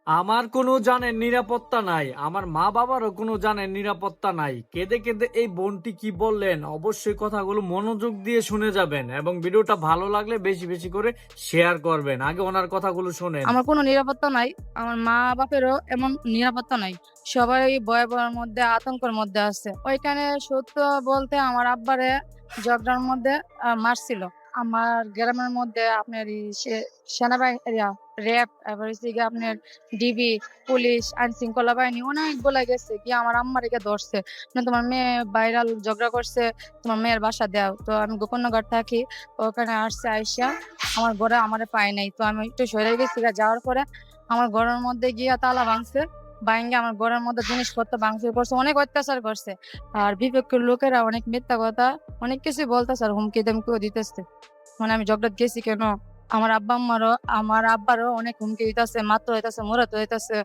আমার কোনো জানের নিরাপত্তা নাই, আমার মা বাবারও কোনো জানের নিরাপত্তা নাই। কেঁদে কেঁদে এই বোনটি কি বললেন অবশ্যই কথাগুলো মনোযোগ দিয়ে শুনে যাবেন এবং ভিডিওটা ভালো লাগলে বেশি বেশি করে শেয়ার করবেন। আগে ওনার কথাগুলো শোনেন। আমার কোনো নিরাপত্তা নাই। আমার মা-বাপেরও এমন নিরাপত্তা নাই। সবাই ভয়ের মধ্যে, আতঙ্কের মধ্যে আছে। ওইখানে সত্য বলতে আমার আব্বারে ঝগড়ার মধ্যে মারছিল। আমার গ্রামের মধ্যে আপনার সেনাবাহিনী, র‍্যাব, তারপর হচ্ছে গিয়ে আপনার ডিবি, পুলিশ, আইনশৃঙ্খলা বাহিনী অনেকগুলা গেছে। গিয়ে আমার আম্মারে ধরছে। তোমার মেয়ে ভাইরাল ঝগড়া করছে, তোমার মেয়ের বাসা দাও। তো আমি গোকর্ণঘাট থাকি। ওখানে আসছে আইসা আমার ঘরে আমারে পায় নাই। তো আমি একটু সরে গেছি। যাওয়ার পরে আমার ঘরের মধ্যে গিয়া তালা ভাঙছে। ভাইঙ্গা আমার ঘরের মধ্যে জিনিসপত্র ভাঙচুর করছে। অনেক অত্যাচার করছে। আর বিপক্ষের লোকেরা অনেক মিথ্যা কথা অনেক কিছুই বলতেছে আর হুমকি-ধমকিও দিতেছে। মানে আমি ঝগড়াত গেছি কেন? আমার আব্বারও অনেক হুমকি দিতেছে, মারতে হইতাছে, মোরাতে হইতাছে।